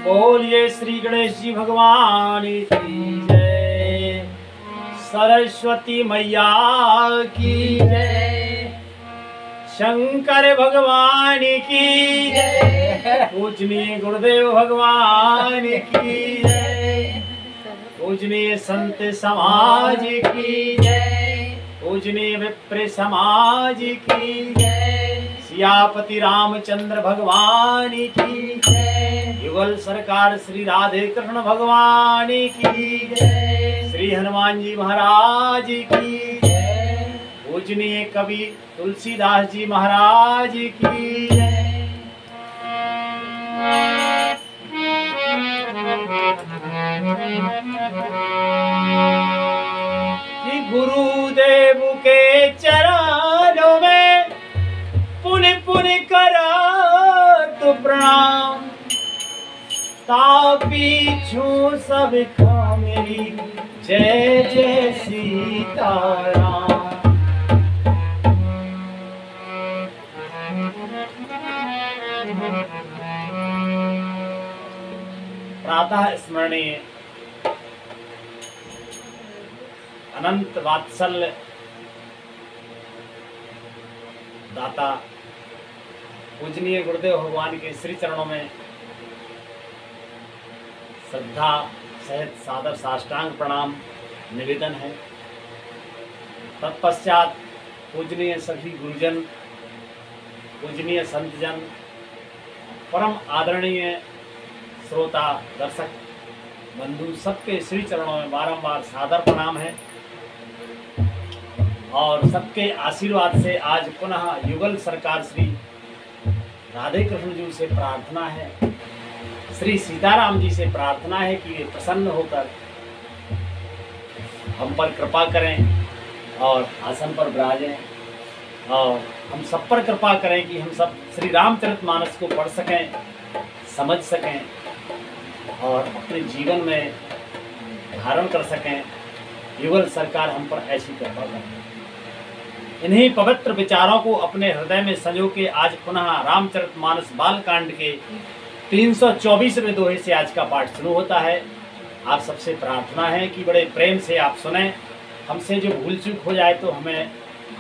बोलिए श्री गणेश जी भगवान की जय, सरस्वती मैया की जय, शंकर भगवान की जय, पूजनीय गुरुदेव भगवान की जय, पूजनीय संत समाज की जय, पूजनीय विप्र समाज की जय, सियापति रामचंद्र भगवान की जय, युगल सरकार श्री राधे कृष्ण भगवान की जय, श्री हनुमान जी महाराज की जय, पूजनीय कवि तुलसीदास जी महाराज की जय। कि गुरुदेव के चरणों में पुनि पुनि करा तो प्रणाम, तापी छू सब का मेरी जय जय सीताराम। प्रातः स्मरणीय अनंत वात्सल्य दाता पूजनीय गुरुदेव भगवान के श्री चरणों में श्रद्धा सहित सादर साष्टांग प्रणाम निवेदन है। तत्पश्चात पूजनीय सभी गुरुजन, पूजनीय संतजन, परम आदरणीय श्रोता दर्शक बंधु सबके श्री चरणों में बारंबार सादर प्रणाम है और सबके आशीर्वाद से आज पुनः युगल सरकार श्री राधे कृष्ण जी से प्रार्थना है, श्री सीताराम जी से प्रार्थना है कि वे प्रसन्न होकर हम पर कृपा करें और आसन पर विराजें और हम सब पर कृपा करें कि हम सब श्री रामचरितमानस को पढ़ सकें, समझ सकें और अपने जीवन में धारण कर सकें। युगल सरकार हम पर ऐसी कृपा करें। इन्हीं पवित्र विचारों को अपने हृदय में संजो के आज पुनः रामचरितमानस बालकांड के 324वें दोहे से आज का पाठ शुरू होता है। आप सबसे प्रार्थना है कि बड़े प्रेम से आप सुने। हमसे जो भूल चूक हो जाए तो हमें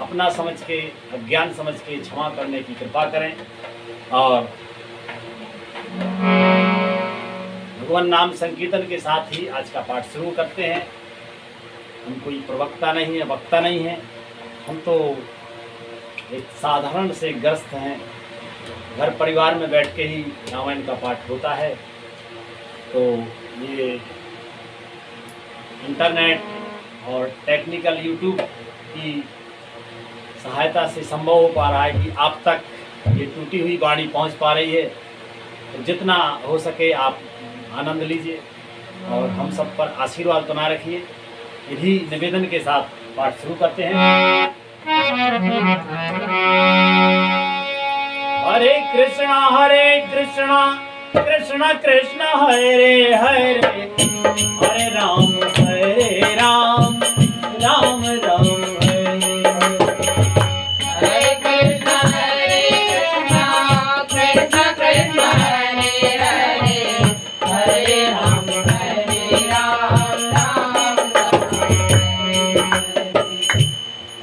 अपना समझ के, अज्ञान समझ के क्षमा करने की कृपा करें और भगवान नाम संकीर्तन के साथ ही आज का पाठ शुरू करते हैं। हम कोई प्रवक्ता नहीं है, वक्ता नहीं है, हम तो एक साधारण से ग्रस्त हैं। घर परिवार में बैठ के ही रामायण का पाठ होता है, तो ये इंटरनेट और टेक्निकल यूट्यूब की सहायता से संभव हो पा रहा है कि आप तक ये टूटी हुई वाणी पहुंच पा रही है। तो जितना हो सके आप आनंद लीजिए और हम सब पर आशीर्वाद बना रखिए। इन्हीं निवेदन के साथ पाठ शुरू करते हैं। हरे कृष्णा कृष्ण कृष्ण हरे हरे, हरे राम राम राम हरे हरे, कृष्ण कृष्ण कृष्ण हरे हरे, हरे राम राम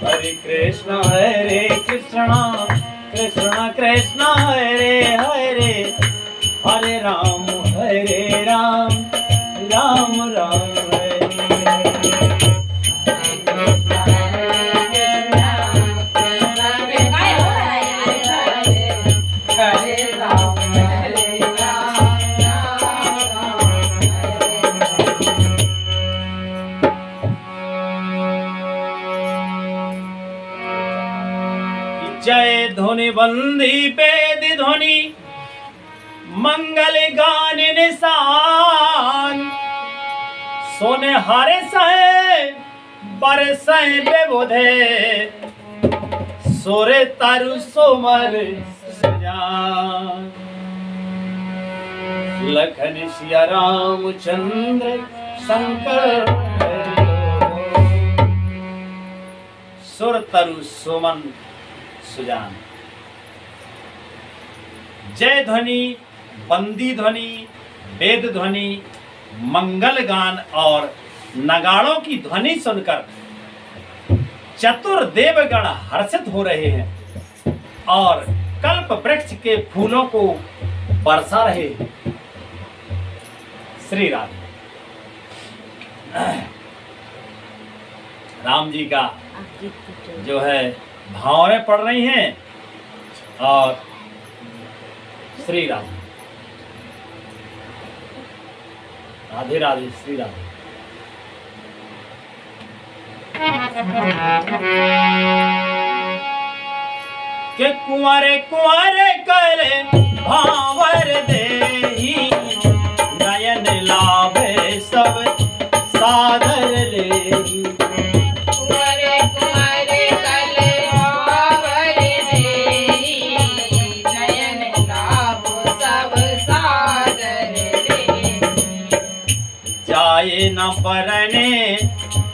हरे कृष्ण कृष्ण कृष्ण हरे हरे, हरे राम राम राम जय ध्वनि बंदी वेद ध्वनि, मंगल गान निशान, सोने हरे सहे बरसै बेबुधे, सोरे तरु सोमर सजान, लखन सिया रामचंद्र शंकर, सुर तरु सोमन सुजान। जय ध्वनि, बंदी ध्वनि, वेद ध्वनि, मंगल गान और नगाड़ों की ध्वनि सुनकर चतुर देवगण हर्षित हो रहे हैं और कल्प वृक्ष के फूलों को बरसा रहे हैं। श्री राम राम जी का जो है भावरें पड़ रही हैं और श्री राम राधे राधे श्री राधे। के कुंवरे कुंवरे करे भावर देही, नयन लाभे सब सादर लेही। कुंवरे कुंवरे करे भावर देही, नयन लाभ सब सादर लेही। जाए न परने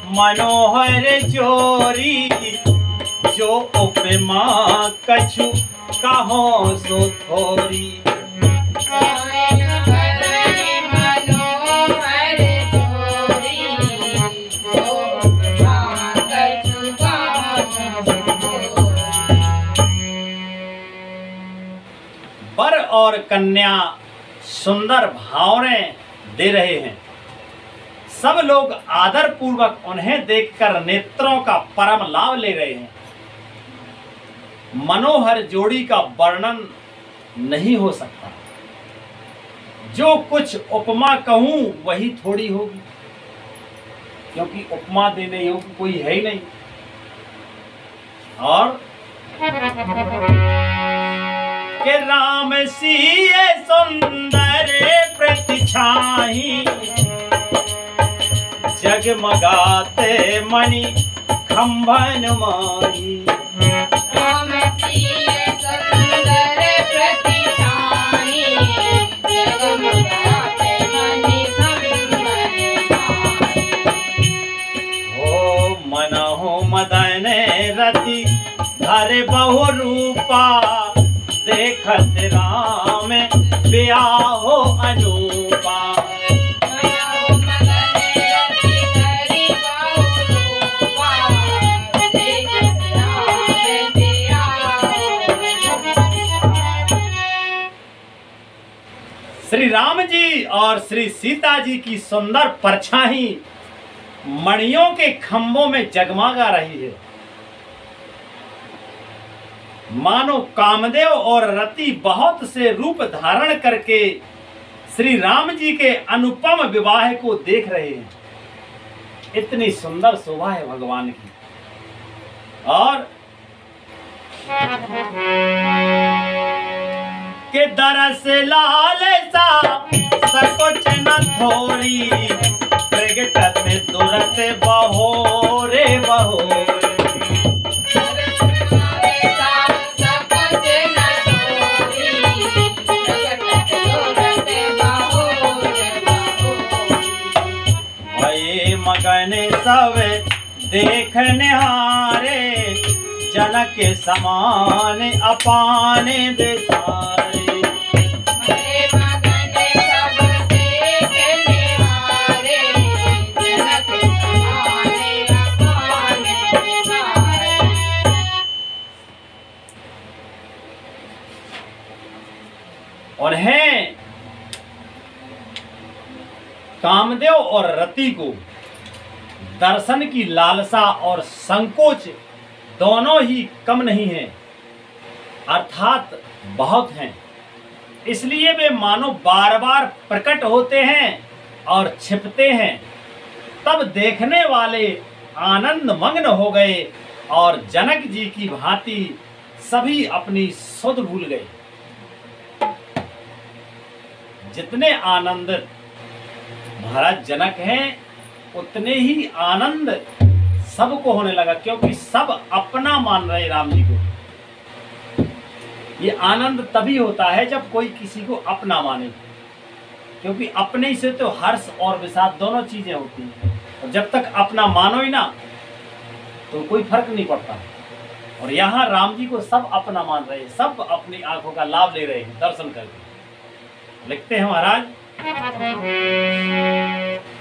मनोहर चोरी, जो उपमा कछु कहो सो थोरी। वर और कन्या सुंदर भावरें दे रहे हैं। सब लोग आदर पूर्वक उन्हें देखकर नेत्रों का परम लाभ ले रहे हैं। मनोहर जोड़ी का वर्णन नहीं हो सकता। जो कुछ उपमा कहूं वही थोड़ी होगी, क्योंकि उपमा देने योग्य कोई है ही नहीं। और के राम सिए सुंदर प्रतिछाई, जगमगाते मणि खंभन माही। राम सिए सुंदर प्रतिछाई, जगमगाते मणि खंभन माही। हो मनहु मदन रति धर बहु रूपा, देखत राम ब्याहो अनूपा। श्री राम जी और श्री सीता जी की सुंदर परछाई मणियों के खंभों में जगमगा रही है। मानो कामदेव और रति बहुत से रूप धारण करके श्री राम जी के अनुपम विवाह को देख रहे हैं। इतनी सुंदर शोभा है भगवान की। और के दरस लाल सा सकुच न थोरी, प्रगटत तुरत बहोरे बहोरे। मगन सब देखने हारे, जनक समान अपाने बिसारे। मगन सब देखने हारे, जनक समान अपाने बिसारे। उन्हें कामदेव और रति को दर्शन की लालसा और संकोच दोनों ही कम नहीं है, अर्थात बहुत हैं। इसलिए वे मानो बार बार प्रकट होते हैं और छिपते हैं। तब देखने वाले आनंद मग्न हो गए और जनक जी की भांति सभी अपनी सुध भूल गए। जितने आनंदित महाराज जनक हैं, उतने ही आनंद सबको होने लगा, क्योंकि सब अपना मान रहे राम जी को। ये आनंद तभी होता है जब कोई किसी को अपना माने, क्योंकि अपने से तो हर्ष और विषाद दोनों चीजें होती हैं। और जब तक अपना मानो ही ना तो कोई फर्क नहीं पड़ता। और यहाँ राम जी को सब अपना मान रहे हैं, सब अपनी आंखों का लाभ ले रहे हैं दर्शन करके। लिखते हैं महाराज,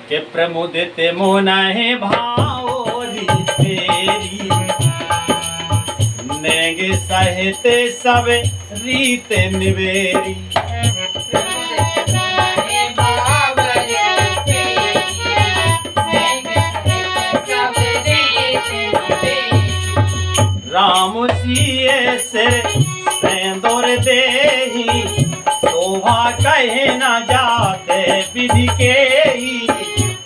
के प्रमुदित मोनहि भाओरी तेरी, नेग सहित सब रीत निवेरी। राम सिए सिर सेंदूर देहि, शोभा कहे न जाते विधि के ही।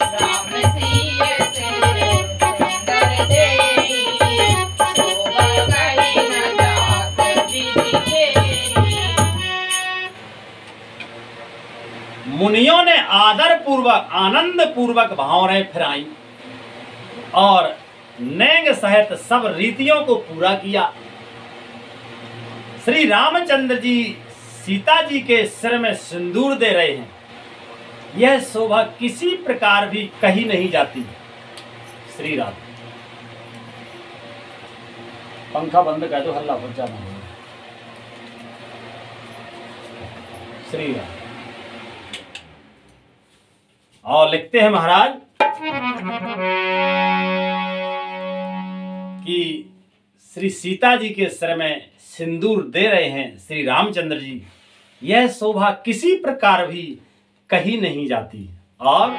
राम सिए सिर सेंदूर देहि, शोभा कहे न जाते विधि के ही। मुनियों ने आदर पूर्वक आनंद पूर्वक भावनाएं फिराई और नेंग सहित सब रीतियों को पूरा किया। श्री रामचंद्र जी सीता जी के सिर में सिंदूर दे रहे हैं। यह शोभा किसी प्रकार भी कही नहीं जाती। श्री राम, पंखा बंद कर दो, हल्ला हो जाना। श्री राम। और लिखते हैं महाराज कि श्री सीता जी के सिर में सिंदूर दे रहे हैं श्री रामचंद्र जी। यह शोभा किसी प्रकार भी कही नहीं जाती। और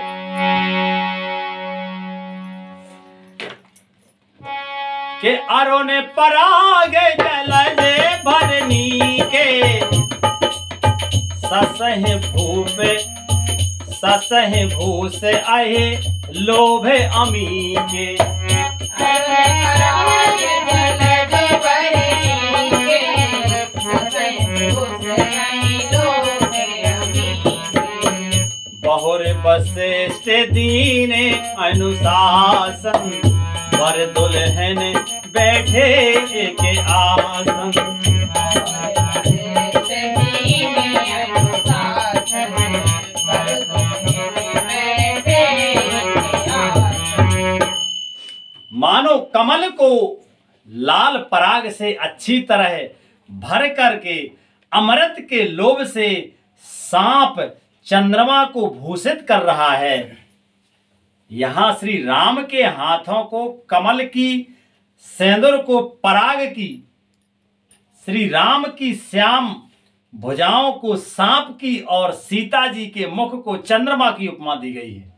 के अरो ने पराग जलजे भरनी के, ससह भूपे ससह भूस आए लोभे अमी के। बहुर वशिष्ठ दीने अनुशासन, वर दुल्हन बैठे एक आसन। मानो कमल को लाल पराग से अच्छी तरह भर करके अमृत के लोभ से सांप चंद्रमा को भूषित कर रहा है। यहां श्री राम के हाथों को कमल की, सेंदूर को पराग की, श्री राम की श्याम भुजाओं को सांप की और सीता जी के मुख को चंद्रमा की उपमा दी गई है।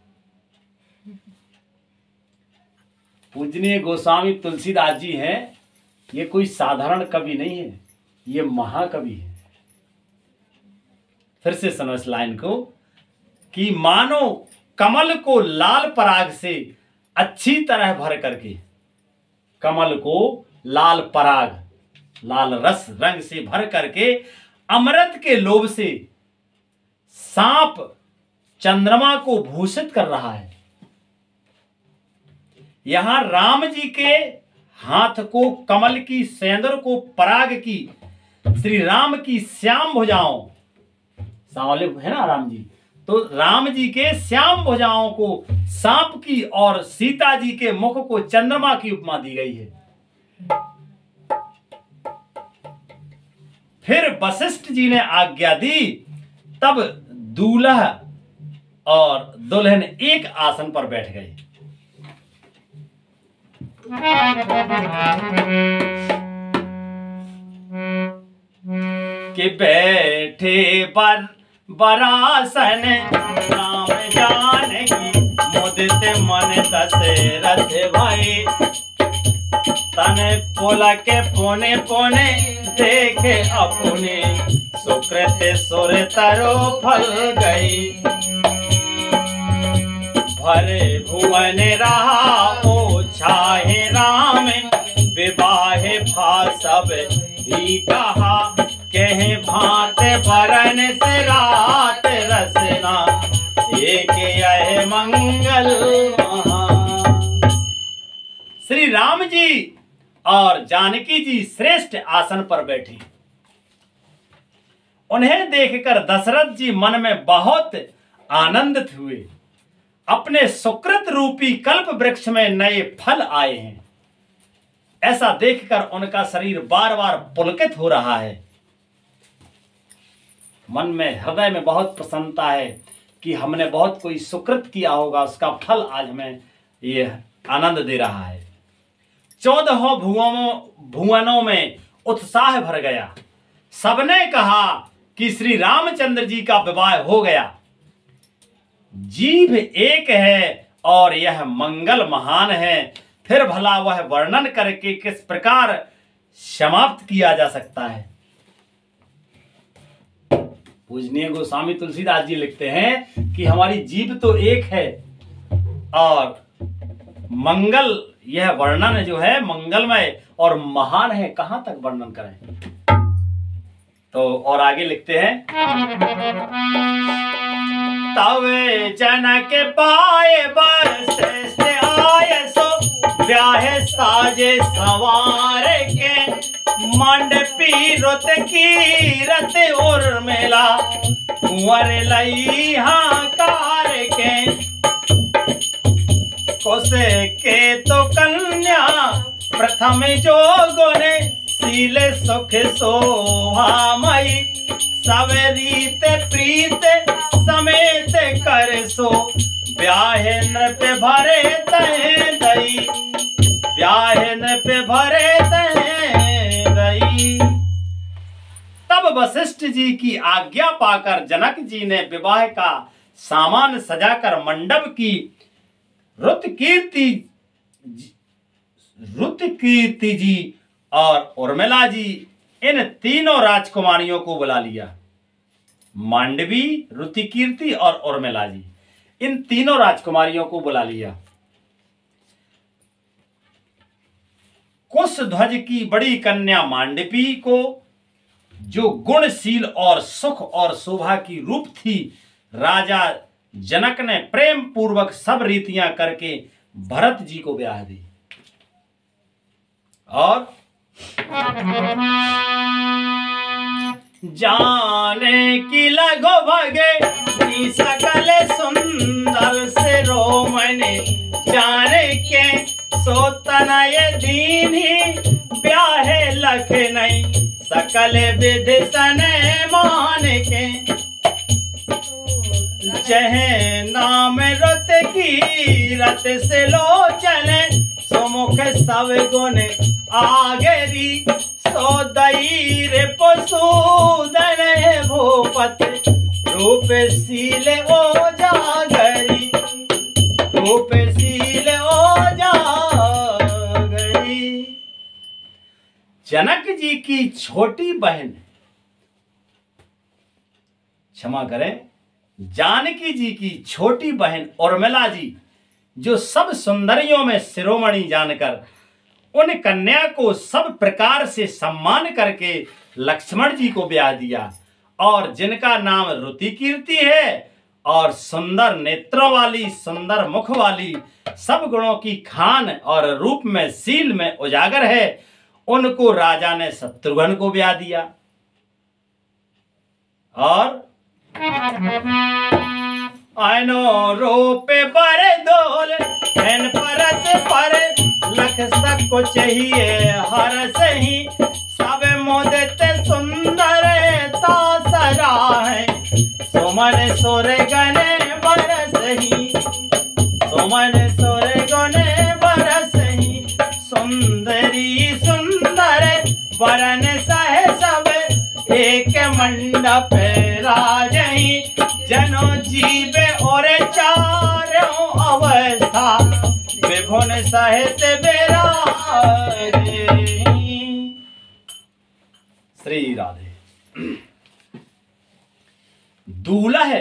पूजनीय गोस्वामी तुलसीदास जी हैं। ये कोई साधारण कवि नहीं है, ये महाकवि है। फिर से सुनो इस लाइन को कि मानो कमल को लाल पराग से अच्छी तरह भर करके, कमल को लाल पराग, लाल रस रंग से भर करके अमृत के लोभ से सांप चंद्रमा को भूषित कर रहा है। यहां राम जी के हाथ को कमल की, सेंदूर को पराग की, श्री राम की श्याम भुजाओं, सांवले है ना राम जी, तो राम जी के श्याम भुजाओं को सांप की और सीता जी के मुख को चंद्रमा की उपमा दी गई है। फिर वशिष्ठ जी ने आज्ञा दी, तब दूल्हा और दुल्हन एक आसन पर बैठ गए। कि बैठे पर बरासन राम जानकी, मुदित मन दशरथ भई। तन पुलक पुने पुने देखे अपने, सुकृत सुर तरो फल गई। भरे भुवन रहा ओछाहे राम, विवाहे भा सब ही कहा। कहे भांत बरन से रात रसना, एक यह मंगल महा। श्री राम जी और जानकी जी श्रेष्ठ आसन पर बैठी। उन्हें देखकर दशरथ जी मन में बहुत आनंदित हुए। अपने सुकृत रूपी कल्प वृक्ष में नए फल आए हैं, ऐसा देखकर उनका शरीर बार बार पुलकित हो रहा है। मन में, हृदय में बहुत प्रसन्नता है कि हमने बहुत कोई सुकृत किया होगा, उसका फल आज हमें ये आनंद दे रहा है। 14 भुवनों में उत्साह भर गया। सबने कहा कि श्री रामचंद्र जी का विवाह हो गया। जीभ एक है और यह मंगल महान है, फिर भला वह वर्णन करके किस प्रकार समाप्त किया जा सकता है। पूजनीय गोस्वामी तुलसीदास जी लिखते हैं कि हमारी जीभ तो एक है और मंगल, यह वर्णन जो है मंगलमय और महान है, कहां तक वर्णन करें। तो और आगे लिखते हैं, तवे जनक पाए बरश्रेष्ठ आए सो ब्याहे साजे सवार के, मंडपी रुत की रत उर्मिला कुंवर लई हाकार के, कोसे के तो कन्या प्रथम जोगुने शील सुख शोभामयी, सब रीत प्रीत समेत कर सो ब्याहे नृप भरे तहे दई, ब्याहे नृप भरे तहे दई। तब वशिष्ठ जी की आज्ञा पाकर जनक जी ने विवाह का सामान सजाकर मंडप की रुत कीर्ति जी और उर्मिला जी, इन तीनों राजकुमारियों को बुला लिया। मांडवी, रुतिकीर्ति और उर्मिला जी, इन तीनों राजकुमारियों को बुला लिया। कुशध्वज की बड़ी कन्या मांडवी को, जो गुणशील और सुख और शोभा की रूप थी, राजा जनक ने प्रेम पूर्वक सब रीतियां करके भरत जी को ब्याह दी। और जाने की लगो भगे सकल सुंदर से रोमने, जाने के सोतनय दीनी ब्याहे लख नहीं, सकल विधि सने मान के, जहे नाम रत की रत से लो चले, सुमुख सब गुण आगरी, सो दई रे पशुधन भूपति, रूप शील ओ जागरी, रूप शील ओ जागरी। जनक जी की छोटी बहन, क्षमा करें, जानकी जी की छोटी बहन उर्मिला जी, जो सब सुंदरियों में शिरोमणि जानकर उन कन्या को सब प्रकार से सम्मान करके लक्ष्मण जी को ब्याह दिया, और जिनका नाम रुतिकीर्ति है और सुंदर नेत्रों वाली, सुंदर मुख वाली, सब गुणों की खान और रूप में शील में उजागर है, उनको राजा ने शत्रुघ्न को ब्याह दिया। और आयनो रोपे पर डोल एन परत पर, लख सको चाहिए हर सही, सब मोदित सुंदर तासरा है, सुमन सुर गने बरसही, सुमन सुर गने बरसही, सुंदरी सुंदर वरन सह सब, एक मंडप राजही, जनो जीवे और चारों अवस्था, विभुन सहित विराजे। श्री राधे। दूल्हा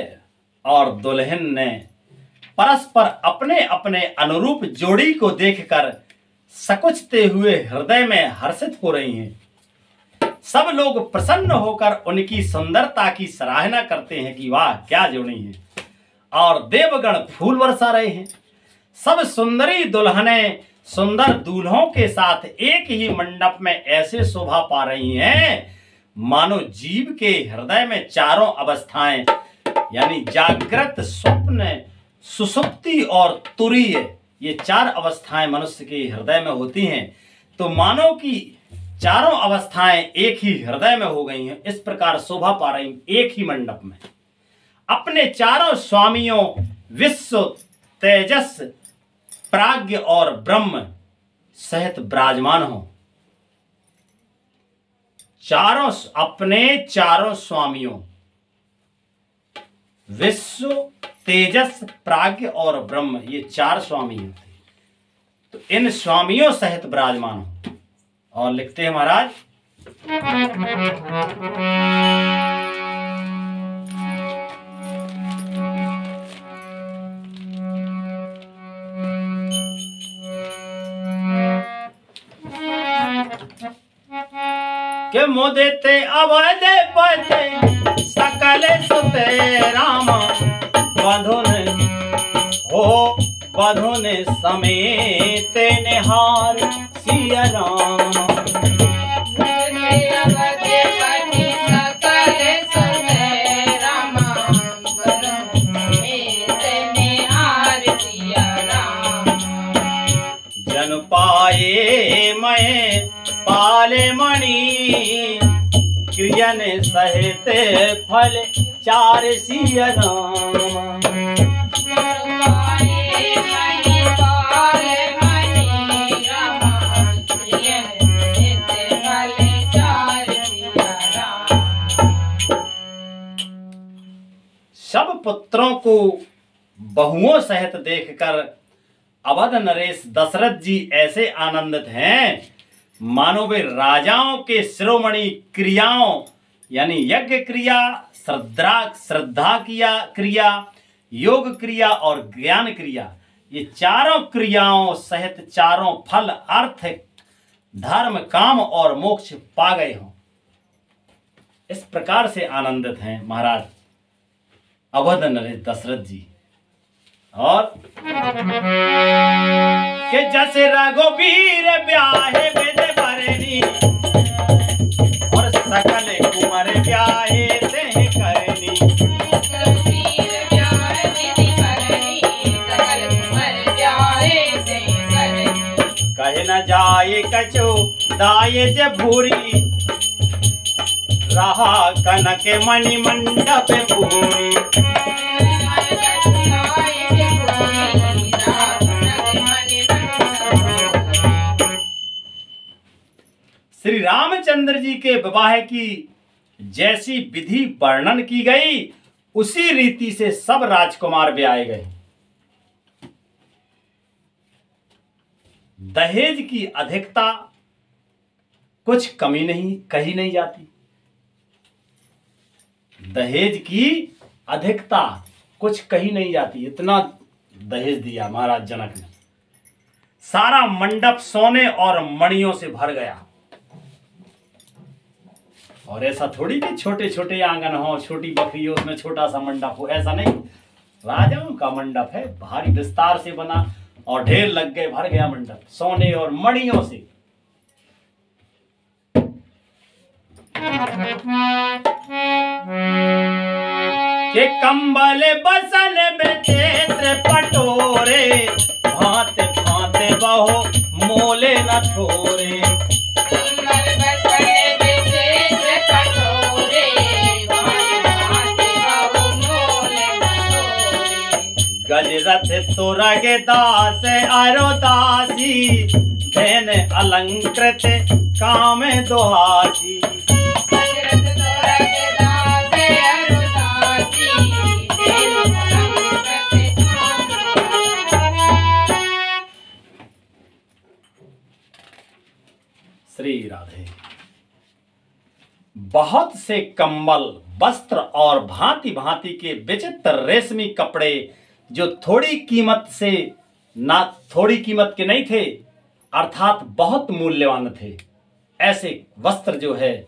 और दुल्हन ने परस्पर अपने अपने अनुरूप जोड़ी को देखकर सकुचते हुए हृदय में हर्षित हो रही हैं। सब लोग प्रसन्न होकर उनकी सुंदरता की सराहना करते हैं कि वाह क्या जोड़ी है, और देवगण फूल बरसा रहे हैं। सब सुंदरी दुल्हनें सुंदर दूल्हों के साथ एक ही मंडप में ऐसे शोभा पा रही हैं, मानो जीव के हृदय में चारों अवस्थाएं यानी जागृत, स्वप्न, सुसुप्ति और तुरीय, ये चार अवस्थाएं मनुष्य के हृदय में होती हैं। तो मानो कि चारों अवस्थाएं एक ही हृदय में हो गई हैं, इस प्रकार शोभा पा रही एक ही मंडप में। अपने चारों स्वामियों विश्व, तेजस, प्राज्ञ और ब्रह्म सहित विराजमान हो। अपने चारों स्वामियों विश्व, तेजस, प्राज्ञ और ब्रह्म, ये 4 स्वामी होते, तो इन स्वामियों सहित विराजमान हो। और लिखते हैं महाराज, के मोदेते अवध पते सकल सुते राम बंधुन हो, बंधुन समेत निहार सिया राम। जन पाए मैं पाले मणि, क्रियन सहित फल 4 सिया राम। सब पुत्रों को बहुओं सहित देखकर अवध नरेश दशरथ जी ऐसे आनंदित हैं मानो वे राजाओं के शिरोमणि क्रियाओं यानी यज्ञ क्रिया, श्रद्धा क्रिया, योग क्रिया और ज्ञान क्रिया, ये चारों क्रियाओं सहित चारों फल अर्थ, धर्म, काम और मोक्ष पा गए हों। इस प्रकार से आनंदित हैं महाराज अवध नरेश दशरथ जी। और के जैसे रघुवीर ब्याहे वेद भरनी, और सकल कुंवर ब्याहे ते करनी। कहे न जाए कछु दाये जे भूरी, रहा कनक मणि मंडप पूरी। श्री रामचंद्र जी के विवाह की जैसी विधि वर्णन की गई उसी रीति से सब राजकुमार ब्याहे गए। दहेज की अधिकता कुछ कमी नहीं कही नहीं जाती। दहेज की अधिकता कुछ कही नहीं जाती। इतना दहेज दिया महाराज जनक ने, सारा मंडप सोने और मणियों से भर गया। और ऐसा थोड़ी कि छोटे छोटे आंगन हो, छोटी बकरी हो, उसमें छोटा सा मंडप हो, ऐसा नहीं। राजाओं का मंडप है, भारी विस्तार से बना और ढेर लग गए, भर गया मंडप सोने और मणियों से। के कंबल बसन बेचेत्र पटोरे, भांते भांते बहो मोले न थोरे। गजरथ तुरग दास अरो दासी, धैन अलंकृत काम दोहासी। श्री राधे। बहुत से कंबल, वस्त्र और भांति भांति के विचित्र रेशमी कपड़े जो थोड़ी कीमत के नहीं थे, अर्थात बहुत मूल्यवान थे, ऐसे वस्त्र जो है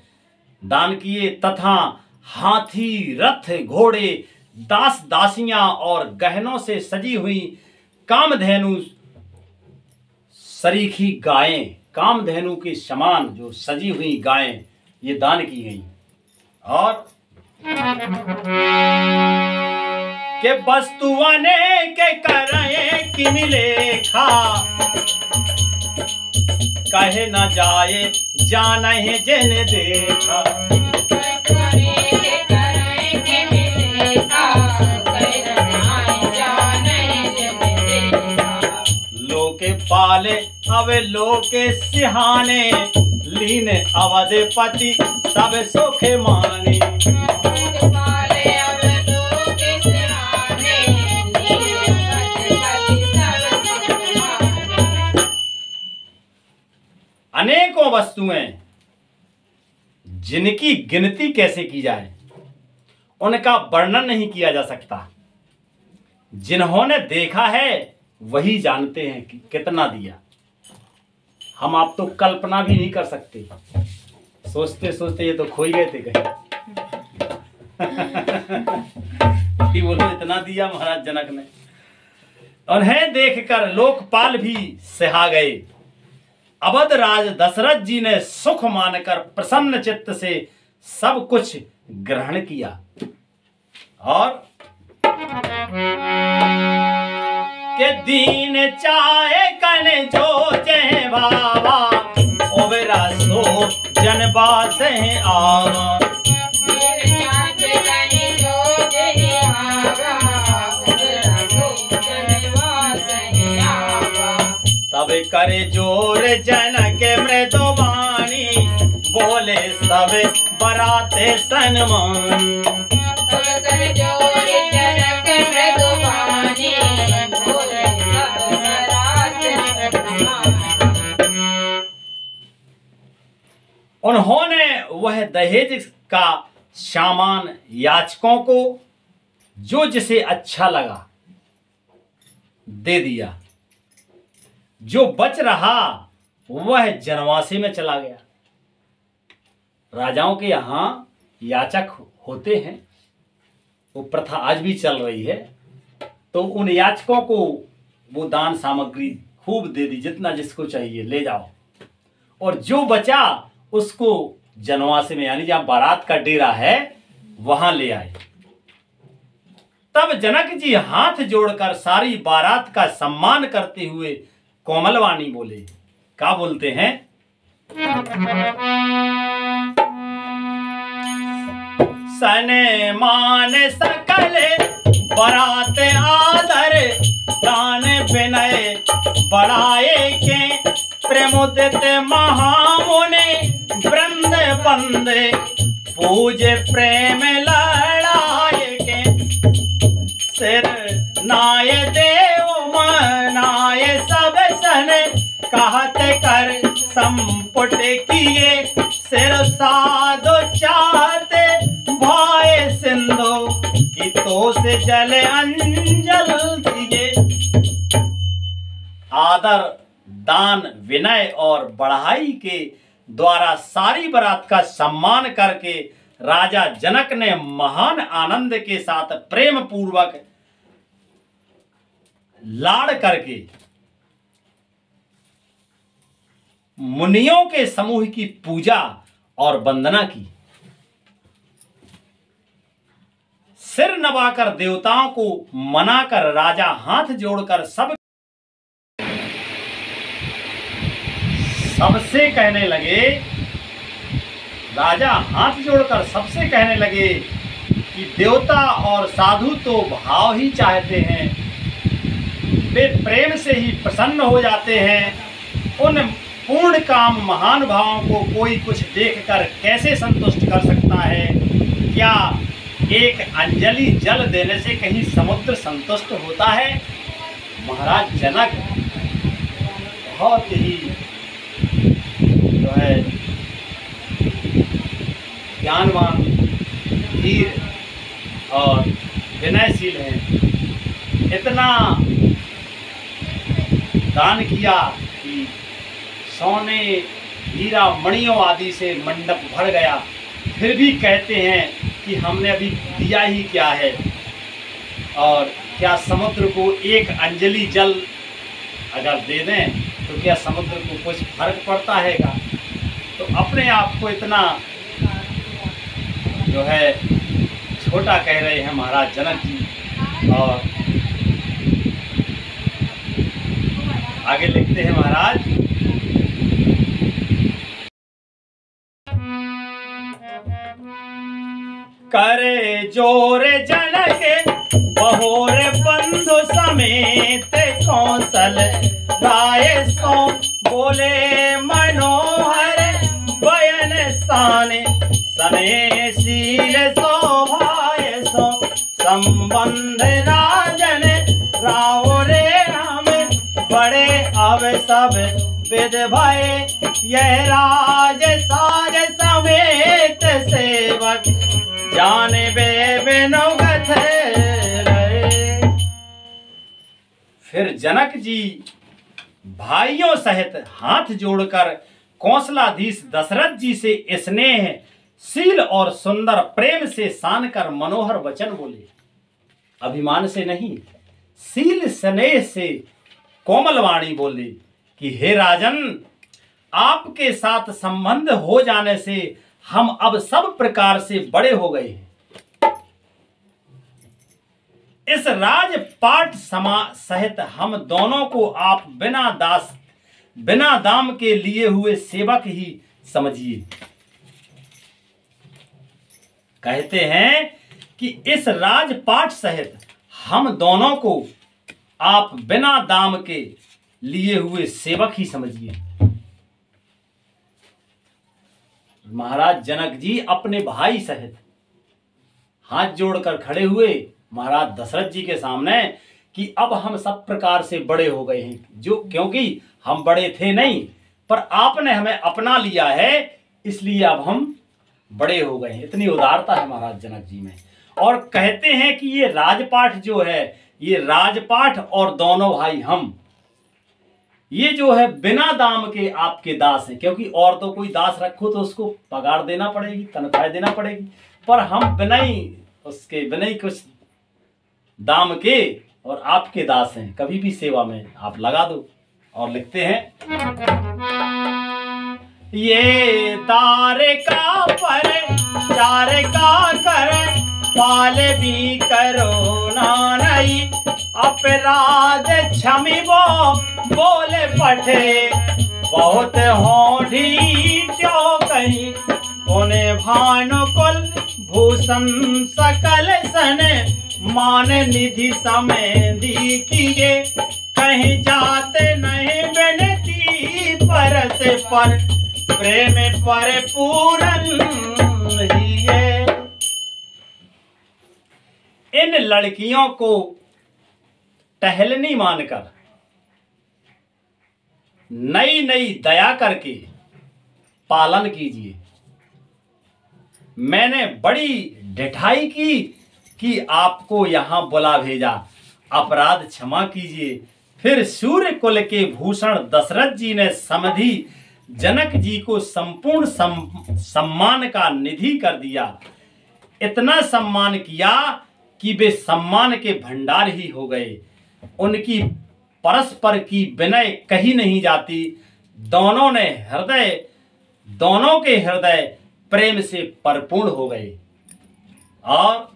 दान किए, तथा हाथी, रथ, घोड़े, दास दासियां और गहनों से सजी हुई कामधेनु सरीखी गायें, कामधेनु के समान जो सजी हुई गायें, ये दान की गई। और के वस्तुअने के करें कि मिले खा, कहे न जाए जाना है जिन देखा। पाले अब लोके सिहाने, लीन अवधपति सब सुख माने। लोक पाले अब लोके सिहाने, लीन अवधपति सब सुख माने। अनेकों वस्तुएं जिनकी गिनती कैसे की जाए, उनका वर्णन नहीं किया जा सकता। जिन्होंने देखा है वही जानते हैं कि कितना दिया। हम आप तो कल्पना भी नहीं कर सकते। सोचते सोचते ये तो खो ही गए थे कहीं कि बोलो इतना दिया महाराज जनक ने। उन्हें देखकर लोकपाल भी सिहा गए। अवध राज दशरथ जी ने सुख मानकर प्रसन्न चित्त से सब कुछ ग्रहण किया और के दीन चाहे कन जो जय बाबा, ओबरा सो जनबास है आवा। तब करे जोर जनक मृदुवाणी, बोले सब बराते सन्मान। उन्होंने वह दहेज का सामान याचकों को जो जिसे अच्छा लगा दे दिया। जो बच रहा वह जनवासी में चला गया। राजाओं के यहाँ याचक होते हैं, वो प्रथा आज भी चल रही है। तो उन याचकों को वो दान सामग्री खूब दे दी, जितना जिसको चाहिए ले जाओ, और जो बचा उसको जनवासी में यानी जहां बारात का डेरा है वहां ले आए। तब जनक जी हाथ जोड़कर सारी बारात का सम्मान करते हुए कोमलवाणी बोले। क्या बोलते हैं? सने मान सकल बरात आदर, दान विनय बढ़ाए के प्रेमोदित महामुने, वृंद बंदे पूजे प्रेम लड़ाए के, सिर नाय देव मनाए सब सन, कहत कर संपुट किए, सिर साधो चाहते भाई सिंधु की तो से जल अंजल दिए। आदर, दान, विनय और बढ़ाई के द्वारा सारी बारात का सम्मान करके राजा जनक ने महान आनंद के साथ प्रेम पूर्वक लाड़ करके मुनियों के समूह की पूजा और वंदना की। सिर नवाकर देवताओं को मनाकर राजा हाथ जोड़कर सबसे कहने लगे, राजा हाथ जोड़कर सबसे कहने लगे कि देवता और साधु तो भाव ही चाहते हैं, वे प्रेम से ही प्रसन्न हो जाते हैं। उन पूर्ण काम महान भावों को कोई कुछ देखकर कैसे संतुष्ट कर सकता है? क्या एक अंजलि जल देने से कहीं समुद्र संतुष्ट होता है? महाराज जनक बहुत ही जो है ज्ञानवान, धीर और विनयशील हैं। इतना दान किया कि सोने, हीरा, मणियों आदि से मंडप भर गया, फिर भी कहते हैं कि हमने अभी दिया ही क्या है, और क्या समुद्र को एक अंजलि जल अगर दे दें तो क्या समुद्र को कुछ फर्क पड़ता है का? तो अपने आप को इतना जो है छोटा कह रहे हैं महाराज जनक जी। और आगे लिखते हैं महाराज, करे जोर जनक बहोर बंधु समेत, कौशल गाय सो बोले मनोहर बयन साने सने शील शोभाय सो संबंध राजन राव रे राम बड़े अब सब विद भय यह राज साज समेत सेवक जाने बे बिनुगत रहे। फिर जनक जी भाइयों सहित हाथ जोड़कर कौशलाधीश दशरथ जी से स्नेह शील और सुंदर प्रेम से सान कर मनोहर वचन बोले। अभिमान से नहीं, शील स्नेह से कोमल वाणी बोले कि हे राजन, आपके साथ संबंध हो जाने से हम अब सब प्रकार से बड़े हो गए हैं। इस राजपाट सहित हम दोनों को आप बिना दाम के लिए हुए सेवक ही समझिए। कहते हैं कि इस राजपाट सहित हम दोनों को आप बिना दाम के लिए हुए सेवक ही समझिए। महाराज जनक जी अपने भाई सहित हाथ जोड़कर खड़े हुए महाराज दशरथ जी के सामने कि अब हम सब प्रकार से बड़े हो गए हैं, जो क्योंकि हम बड़े थे नहीं, पर आपने हमें अपना लिया है, इसलिए अब हम बड़े हो गए हैं। इतनी उदारता है महाराज जनक जी में। और कहते हैं कि ये राजपाट जो है, ये राजपाट और दोनों भाई हम, ये जो है बिना दाम के आपके दास हैं। क्योंकि और तो कोई दास रखो तो उसको पगार देना पड़ेगी, तनख्वाह देना पड़ेगी, पर हम बिना ही कुछ दाम के और आपके दास हैं, कभी भी सेवा में आप लगा दो। और लिखते हैं, ये तारे का पर चारे का कर पाल भी करो ना नहीं, अपराध क्षमी वो बोले पठे बहुत होठी क्यों कहीं, उन्हें भानुकुल भूषण सकल सन मान निधि समय दी किए, कहीं जाते नहीं बिनती पर से पर प्रेम पर पूरन ही है। इन लड़कियों को टहलनी मानकर नई नई दया करके पालन कीजिए। मैंने बड़ी ढिठाई की कि आपको यहां बुला भेजा, अपराध क्षमा कीजिए। फिर सूर्य कुल के भूषण दशरथ जी ने समधि जनक जी को संपूर्ण सम्मान का निधि कर दिया। इतना सम्मान किया कि वे सम्मान के भंडार ही हो गए। उनकी परस्पर की विनय कही नहीं जाती। दोनों के हृदय प्रेम से परिपूर्ण हो गए। और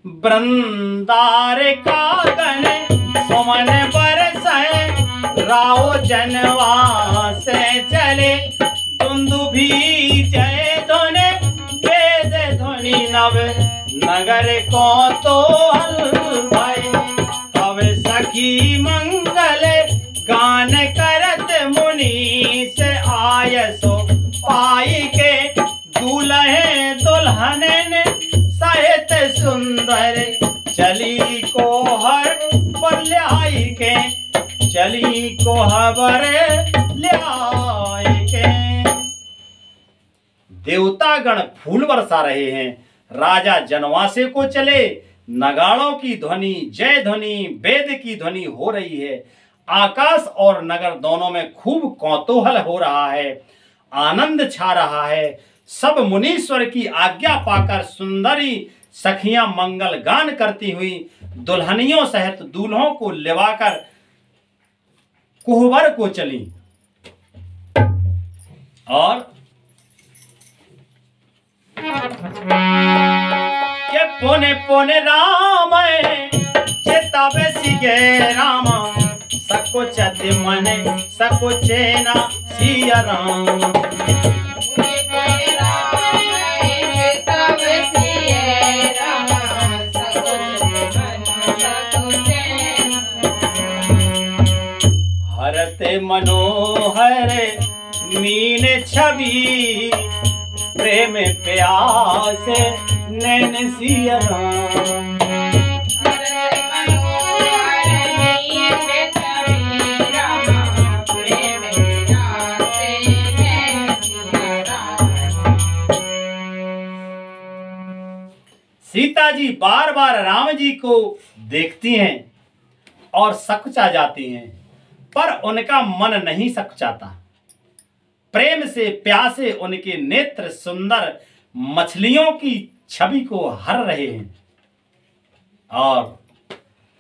वृंदार का गण सुमन बरसाए, राव जनवा से चले, दुंदुभी जय ध्वनि वेद ध्वनि नव नगर को तो भाई, अब सखी मंगल गान करत मुनि से आयसो पाई के, दूल्हे दुल्हन सहित सुंदर चली को हर पर ल्याई के, चली को हबर ल्याई के। देवतागण फूल बरसा रहे हैं। राजा जनवासे को चले, नगाड़ों की ध्वनि, जय ध्वनि, वेद की ध्वनि हो रही है। आकाश और नगर दोनों में खूब कौतूहल हो रहा है, आनंद छा रहा है। सब मुनीश्वर की आज्ञा पाकर सुंदरी सखियां मंगल गान करती हुई दुल्हनियों सहित दूल्हों को लिवाकर कोहबर को चली। और के पोने पोने राम चेतावे सिगे राम, सकुचत मन सकुचेना सिया राम। तब सिए राम सकुच मन सकुच मनोहर मीन छवि, प्रेम प्यास नैन सिया राम। सीता जी बार बार राम जी को देखती हैं और सकुचा जाती हैं, पर उनका मन नहीं सकुचाता। प्रेम से प्यासे उनके नेत्र सुंदर मछलियों की छवि को हर रहे हैं। और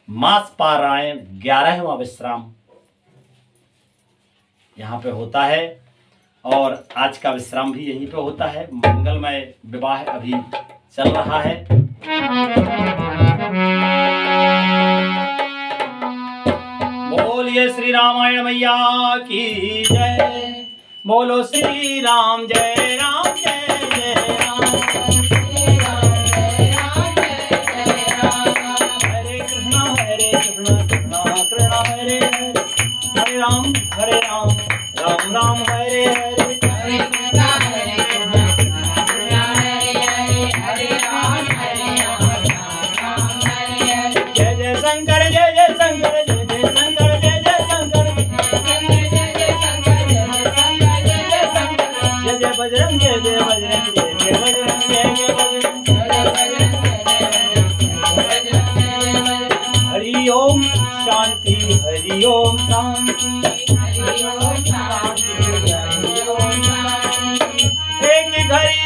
मास पारायण 11वां विश्राम यहाँ पे होता है और आज का विश्राम भी यहीं पे होता है। मंगलमय विवाह अभी चल रहा है। बोलिए श्री रामायण मैया की जय। बोलो श्री राम जय राम जय जय राम। हरे कृष्णा कृष्णा कृष्णा हरे हरे, हरे राम राम राम हरे हरे। जय जय शंकर जय जय शंकर जय जय शंकर जय जय शंकर, जय जय बजरंग जय जय बजरंग जय जय बजरंग जय जय बजरंग। हरि ओम शांति हरि ओम शांति। एक घड़ी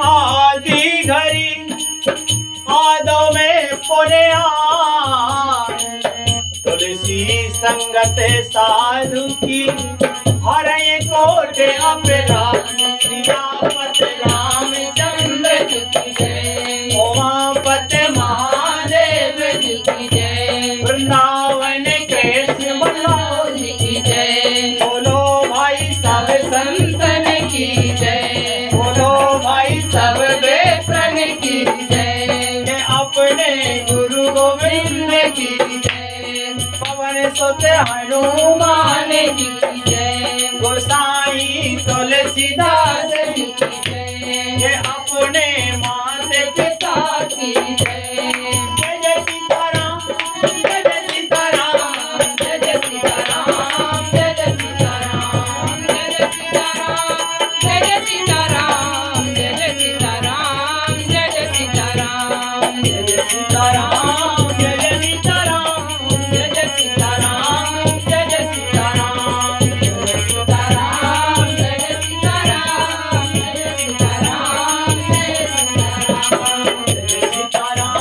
आधी घड़ी आदो में पुण्या, तुलसी संगत साधु की हरे कोटे अपराध। सियापत रामचंद्र की जय, उमापति महादेव की जय, वृंदावन कृष्ण बलराम की जय। बोलो भाई सब संतन की जय, बोलो भाई सब बेसन की जय, अपने गुरु गोविंद की जय। पवन सुत हनुमान जी की जय, गोसाई तुलसीदास जी की जय, अपने माता पिता की जय। जय जय सीताराम जय जय सीताराम, जय जय सीताराम जय जय सीताराम, जय जय सीताराम जय जय सीताराम, जय जय सीताराम, जय जय सीताराम, जय जय सीताराम जय जय सीताराम, जय जय सीताराम जय जय सीताराम, जय जय सीताराम जय जय सीताराम, जय जय सीताराम, जय जय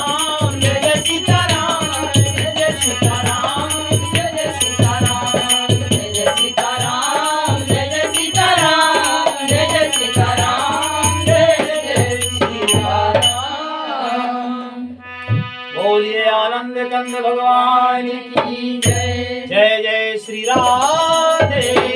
सीताराम, जय जय सीताराम जय जय सीताराम, जय जय सीताराम जय जय सीताराम, जय जय सीताराम जय जय सीताराम, जय जय सीताराम। बोलिए आनंद कंद भगवान की जय। जय जय श्री राधे।